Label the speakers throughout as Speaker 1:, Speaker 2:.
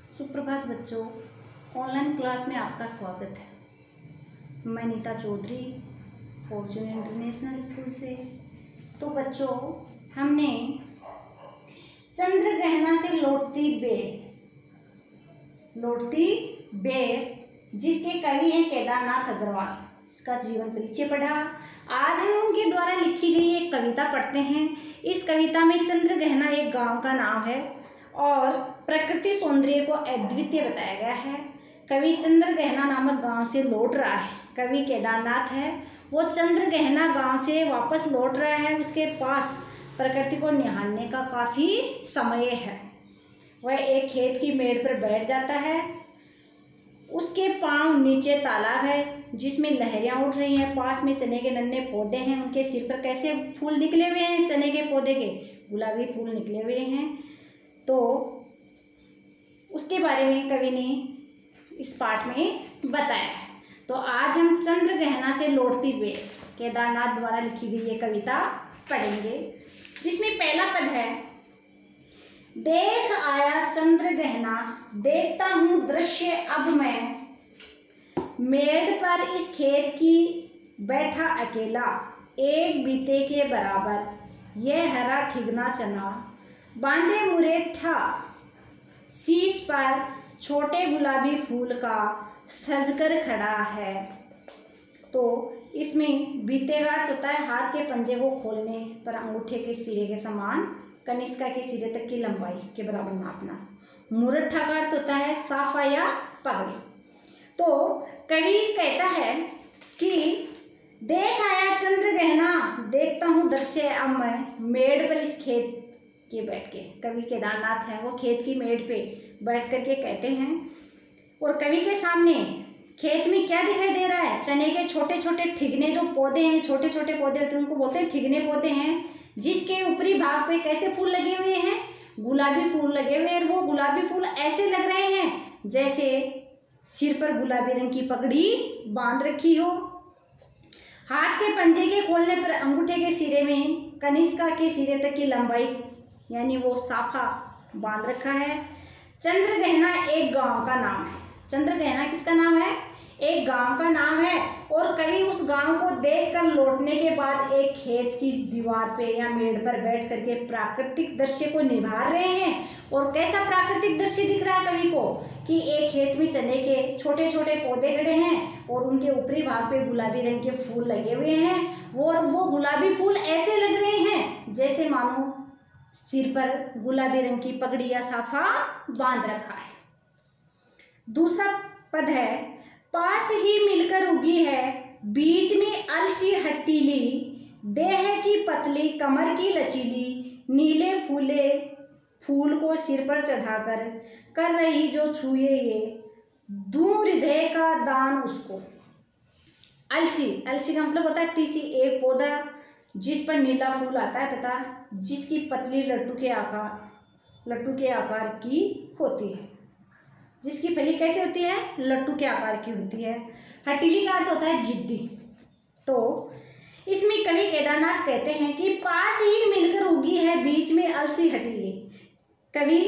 Speaker 1: सुप्रभात बच्चों, online class में आपका स्वागत है। मैं Neeta Chaudhary, Fortune International School से। तो बच्चों, हमने चंद्रग्रहण से लौटती बेर जिसके कवि हैं केदारनाथ अग्रवाल, जिसका जीवन परिचय पढ़ा। आज हम उनके द्वारा लिखी गई एक कविता पढ़ते हैं। इस कविता में चंद्रग्रहण एक गांव का नाम है और प्रकृति सौंदर्य को अद्वितीय बताया गया है। कवि चंद्रग्रहण नामक गांव से लौट रहा है। कवि केदारनाथ है, वो चंद्रग्रहण गांव से वापस लौट रहा है। उसके पास प्रकृति को निहारने का काफ़ी समय है। वह एक खेत की मेड़ पर बैठ जाता है। उसके पांव नीचे तालाब है जिसमें लहरियां उठ रही हैं। पास में चने के नन्हे पौधे हैं। उनके सिर पर कैसे फूल निकले हुए हैं? चने के पौधे के गुलाबी फूल निकले हुए हैं। तो उसके बारे में कवि ने इस पाठ में बताया है। तो आज हम चंद्रग्रहण से लौटती बेर केदारनाथ द्वारा लिखी गई ये कविता पढ़ेंगे, जिसमें पहला पद है, देख आया चंद्रग्रहण, देखता हूँ दृश्य अब मैं, मेड़ पर इस खेत की बैठा अकेला, एक बीते के बराबर ये हरा ठिगना चना, बांधे मुरेठा शीश पर छोटे गुलाबी फूल का सजकर खड़ा है। तो इसमें बीते का अर्थ होता है हाथ के पंजे को खोलने पर अंगूठे के सिरे के समान कनिष्का के सिरे तक की लंबाई के बराबर नापना। मुरट्ठा का अर्थ होता है साफा या पगड़ी। तो कवि कहता है कि देख आया चंद्रग्रहण, देखता हूँ दृश्य अब मैं, मेड़ पर इस खेत के बैठ के। कवि केदारनाथ है, वो खेत की मेड़ पे बैठ करके कहते हैं। और कवि के सामने खेत में क्या दिखाई दे रहा है? चने के छोटे छोटे ठिगने जो पौधे हैं, छोटे छोटे पौधे होते हैं, उनको बोलते हैं ठिगने पौधे हैं, जिसके ऊपरी भाग पे कैसे फूल लगे हुए हैं? गुलाबी फूल लगे हुए हैं। वो गुलाबी फूल ऐसे लग रहे हैं जैसे सिर पर गुलाबी रंग की पगड़ी बांध रखी हो। हाथ के पंजे के खोलने पर अंगूठे के सिरे में कनिष्का के सिरे तक की लंबाई यानी वो साफा बांध रखा है। चंद्रग्रहण एक गांव का नाम है। चंद्रग्रहण किसका नाम है? एक गांव का नाम है। और कवि उस गांव को देखकर लौटने के बाद एक खेत की दीवार पे या मेड़ पर बैठ करके प्राकृतिक दृश्य को निभार रहे हैं। और कैसा प्राकृतिक दृश्य दिख रहा है कवि को कि एक खेत में चने के छोटे छोटे पौधे खड़े हैं और उनके ऊपरी भाग पे गुलाबी रंग के फूल लगे हुए हैं। वो गुलाबी फूल ऐसे लग रहे हैं जैसे मानो सिर पर गुलाबी रंग की पगड़ी या साफा बांध रखा है। दूसरा पद है, पास ही मिलकर उगी है बीच में अलसी हटीली, देह की पतली कमर की लचीली, नीले फूले फूल को सिर पर चढ़ाकर कर रही जो छुए ये, दूं हृदय का दान उसको। अलसी का मतलब होता है तीसी, एक पौधा जिस पर नीला फूल आता है तथा जिसकी पतली लट्टू के आकार की होती है। जिसकी फली कैसे होती है? लट्टू के आकार की होती है। हटीली का अर्थ होता है जिद्दी। तो इसमें कवि केदारनाथ कहते हैं कि पास ही मिलकर उगी है बीच में अलसी हटीली। कवि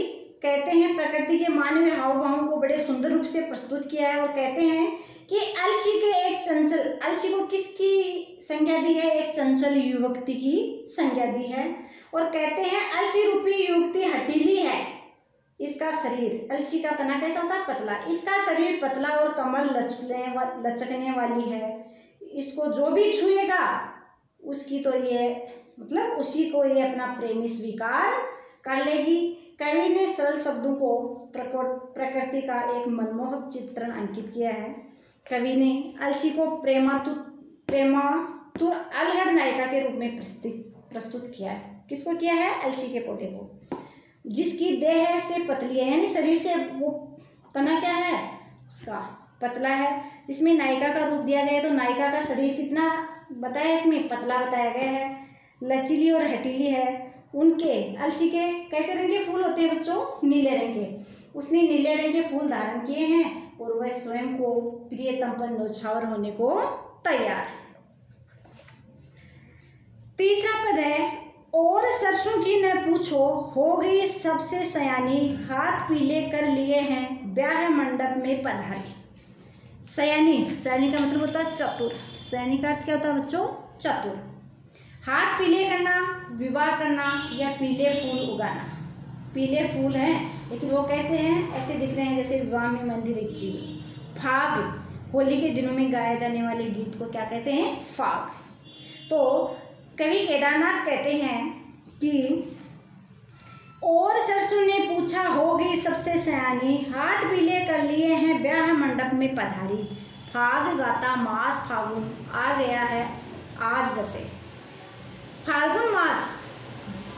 Speaker 1: कहते हैं प्रकृति के मानवीय हाव भावों को बड़े सुंदर रूप से प्रस्तुत किया है। और कहते हैं कि अलसी के एक चंचल, अलसी को किसकी संज्ञा दी है? एक चंचल युवती की संज्ञा दी है। और कहते हैं अलसी रूपी युवती हटीली है। इसका शरीर, अलसी का तना कैसा होता है? पतला। इसका शरीर पतला और कमर लचकने वाली है। इसको जो भी छुएगा उसकी तो ये मतलब उसी को ये अपना प्रेमी स्वीकार कर लेगी। कवि ने सरल शब्दों को प्रकृति का एक मनमोहक चित्रण अंकित किया है। कवि ने अलसी को प्रेमातुर अलहड़ नायिका के रूप में प्रस्तुत किया है। किसको किया है? अलसी के पौधे को, जिसकी देह से पतली है यानी शरीर से वो तना क्या है? उसका पतला है। जिसमें नायिका का रूप दिया गया है। तो नायिका का शरीर कितना बताया इसमें? पतला बताया गया है, लचीली और हटीली है। उनके अलसी के कैसे रंग के फूल होते हैं बच्चों? नीले रंग के। उसने नीले रंग के फूल धारण किए हैं और वह स्वयं को प्रियतम पर न्यौछावर होने को तैयार है। तीसरा पद है, और सरसों की न पूछो, हो गई सबसे सयानी, हाथ पीले कर लिए हैं, ब्याह मंडप में पधारी। सयानी, सयानी का मतलब होता है चतुर। सयानी का अर्थ क्या होता है बच्चों? चतुर। हाथ पीले करना, विवाह करना या पीले फूल उगाना। पीले फूल हैं लेकिन वो कैसे हैं? ऐसे दिख रहे हैं जैसे विवाह में मेहंदी रची हुई। फाग, होली के दिनों में गाए जाने वाले गीत को क्या कहते हैं? फाग। तो कवि केदारनाथ कहते हैं कि और सरसों ने पूछा, हो गई सबसे सयानी, हाथ पीले कर लिए हैं, ब्याह मंडप में पधारी। फाग गाता मास फागुन, आ गया है आज जैसे। फाल्गुन मास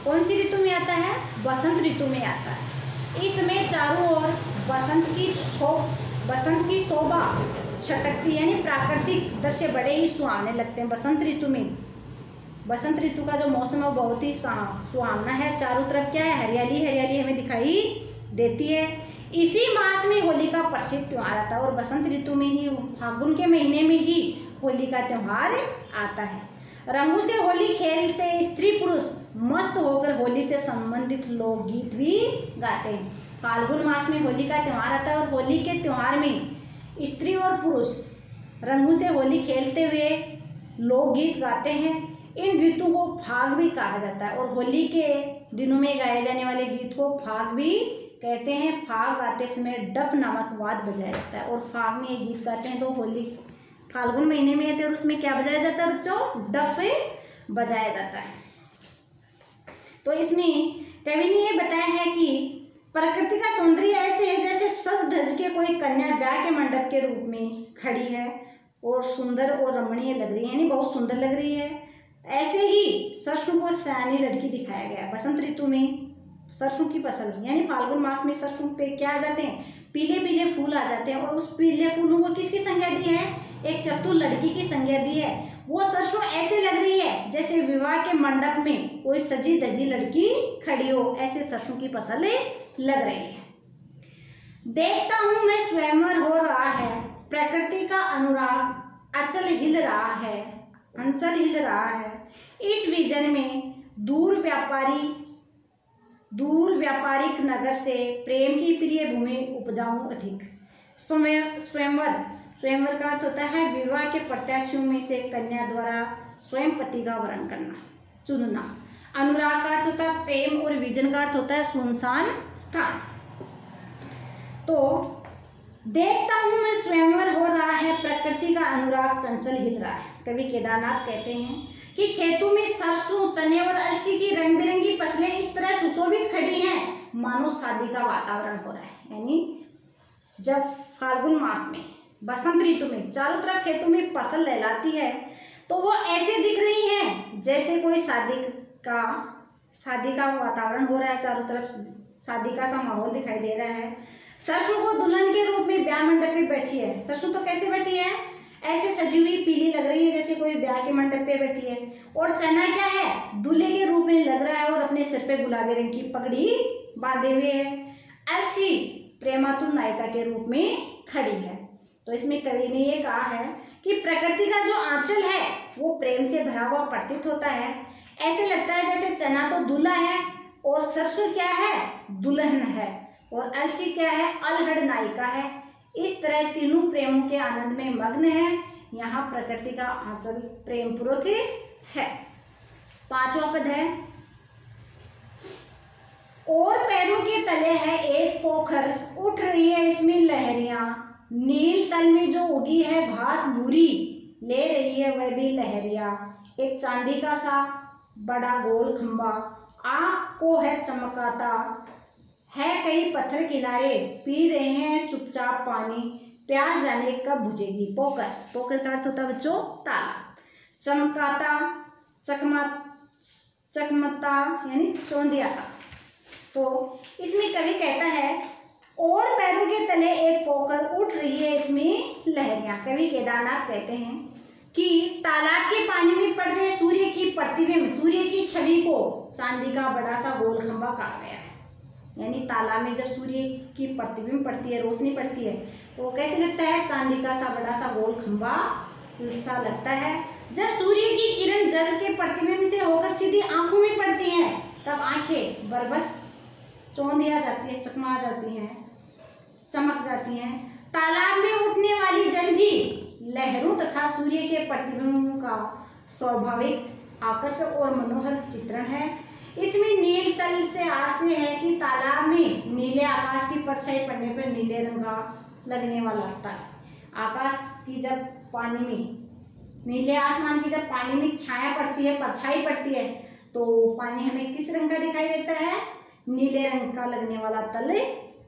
Speaker 1: कौन सी ऋतु में आता है? बसंत ऋतु में आता है। इस समय चारों ओर बसंत की शोभा छटकती, यानी प्राकृतिक दृश्य बड़े ही सुहाने लगते हैं बसंत ऋतु में। बसंत ऋतु का जो मौसम है वो बहुत ही सुहावना है। चारों तरफ क्या है? हरियाली हरियाली हमें दिखाई देती है। इसी मास में होली का प्रसिद्ध त्यौहार आता है और बसंत ऋतु में ही, फागुन के महीने में ही होली का त्यौहार आता है। रंगों से होली खेलते स्त्री पुरुष मस्त होकर होली से संबंधित लोकगीत भी गाते हैं। फाल्गुन मास में होली का त्यौहार आता है और होली के त्यौहार में स्त्री और पुरुष रंगों से होली खेलते हुए लोकगीत गाते हैं। इन गीतों को फाग भी कहा जाता है और होली के दिनों में गाए जाने वाले गीत को फाग भी कहते हैं। फाग गाते समय डफ नामक वाद्य बजाया जाता है और फाग में ये गीत गाते हैं तो होली फाल्गुन महीने में आते हैं और उसमें क्या बजाया जाता है बच्चों? डफ बजाया जाता है। तो इसमें कवि ने ये बताया है कि प्रकृति का सौंदर्य ऐसे है जैसे सज धज के कोई कन्या ब्याह के मंडप के रूप में खड़ी है और सुंदर और रमणीय लग रही है, यानी बहुत सुंदर लग रही है। ऐसे ही सरसों को सयानी लड़की दिखाया गया। बसंत ऋतु में सरसों की फसल, यानी फाल्गुन मास में सरसों पे क्या आ जाते हैं? पीले पीले फूल आ जाते हैं और उस पीले फूलों को किसकी संज्ञा दी है? एक चतुर लड़की की संज्ञा दी है। वो सरसों ऐसे लग रही है जैसे विवाह के मंडप में कोई सजी धजी लड़की खड़ी हो, ऐसे सरसों की फसल लग रही है। देखता हूं मैं स्वयंवर हो रहा है, प्रकृति का अनुराग अचल हिल रहा है, अंचल हिल रहा है। इस विजन में दूर व्यापारिक नगर से प्रेम की प्रिय भूमि उपजाऊं अधिक। स्वयंवर का अर्थ होता है विवाह के प्रत्याशियों में से कन्या द्वारा स्वयं पति का वरण करना, चुनना। अनुराग का अर्थ होता है प्रेम और विजन का अर्थ होता है सुनसान स्थान। तो देखता हूं मैं स्वयंवर हो रहा है, प्रकृति का अनुराग चंचल हिल रहा है। कवि केदारनाथ कहते हैं कि खेतों में सरसों, चने और अलसी की रंग बिरंगी फसलें इस तरह सुशोभित खड़ी हैं मानो शादी का वातावरण हो रहा है। यानी जब फाल्गुन मास में बसंत ऋतु में चारों तरफ खेतों में फसल लहलाती है तो वो ऐसे दिख रही हैं जैसे कोई शादी का वातावरण हो रहा है, चारों तरफ शादी का सा माहौल दिखाई दे रहा है। सरसों को दुल्हन के रूप में ब्याह मंडप पे बैठी है। सरसों तो कैसे बैठी है? ऐसे सजी हुई पीली लग रही है जैसे कोई ब्याह के मंडप पे बैठी है। और चना क्या है? दूल्हे के रूप में लग रहा है और अपने सिर पे गुलाबी रंग की पगड़ी बांधे हुए है। अलसी प्रेमातुर नायिका के रूप में खड़ी है। तो इसमें कवि ने ये कहा है कि प्रकृति का जो आंचल है वो प्रेम से भरा हुआ प्रतीत होता है। ऐसे लगता है जैसे चना तो दूल्हा है और सरसों क्या है? दुल्हन है और अलसी क्या है? अलहड़ नायिका है। इस तरह तीनों प्रेमों के आनंद में मग्न है। यहाँ प्रकृति का आंचल प्रेम पूर्वक है। पांचवा पद है, और पैरों के तले है एक पोखर, उठ रही है इसमें लहरियां, नील तल में जो उगी है घास भूरी, ले रही है वह भी लहरिया। एक चांदी का सा बड़ा गोल खंबा, आँख को है चमकाता, है कई पत्थर किनारे, पी रहे हैं चुपचाप पानी, प्यास जाने कब बुझेगी। पोकर, पोकर का अर्थ होता है बच्चों तालाब। चमकाता, चकमता यानी चौंधियाता। तो इसमें कवि कहता है और पैरों के तले एक पोकर, उठ रही है इसमें लहरियां। कवि केदारनाथ कहते हैं कि तालाब के पानी में पड़ रहे सूर्य की प्रतिबिंब, सूर्य की छवि को चांदी का बड़ा सा गोल खंभा कहा गया है। यानी तालाब में जब सूर्य की प्रतिबिंब पड़ती है, रोशनी पड़ती है, तो कैसे लगता है? चांदी का सा बड़ा सा गोल खंभा सा लगता है। जब सूर्य की किरण जल के प्रतिबिंब से होकर सीधी आंखों में पड़ती है तब आंखें बरबस चौंधिया जाती है, चकमा जाती हैं, चमक जाती हैं। तालाब में उठने वाली जल भी लहरों तथा सूर्य के प्रतिबिंब का स्वाभाविक आकर्षक और मनोहर चित्रण है। इसमें नील तल से आशय है कि तालाब में नीले आकाश की परछाई पड़ने पर नीले रंग का लगने वाला लगता है। आकाश की जब पानी में, नीले आसमान की जब पानी में छाया पड़ती है, परछाई पड़ती है, तो पानी हमें किस रंग का दिखाई देता है? नीले रंग का लगने वाला तल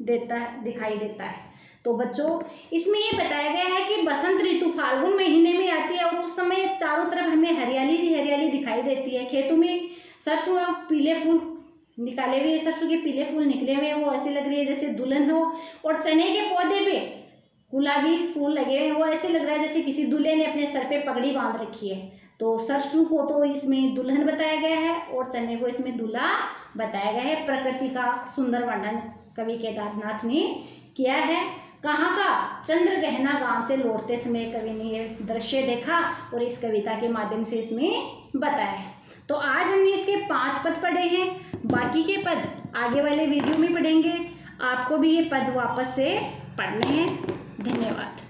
Speaker 1: दिखाई देता है। तो बच्चों, इसमें ये बताया गया है कि बसंत ऋतु फाल्गुन महीने में आती है और उस समय चारों तरफ हमें हरियाली ही हरियाली दिखाई देती है। खेतों में सरसों पीले फूल निकाले हुए, सरसों के पीले फूल निकले हुए हैं, वो ऐसे लग रही है जैसे दुल्हन हो। और चने के पौधे पे गुलाबी फूल लगे हुए हैं, वो ऐसे लग रहा है जैसे किसी दूल्हे ने अपने सर पे पगड़ी बांध रखी है। तो सरसों को तो इसमें दुल्हन बताया गया है और चने को इसमें दूल्हा बताया गया है। प्रकृति का सुंदर वर्णन कवि केदारनाथ ने किया है। कहाँ का? चंद्रगहना गांव से लौटते समय कवि ने ये दृश्य देखा और इस कविता के माध्यम से इसमें बताया है। तो आज हमने इसके 5 पद पढ़े हैं, बाकी के पद आगे वाले वीडियो में पढ़ेंगे। आपको भी ये पद वापस से पढ़ने हैं। धन्यवाद।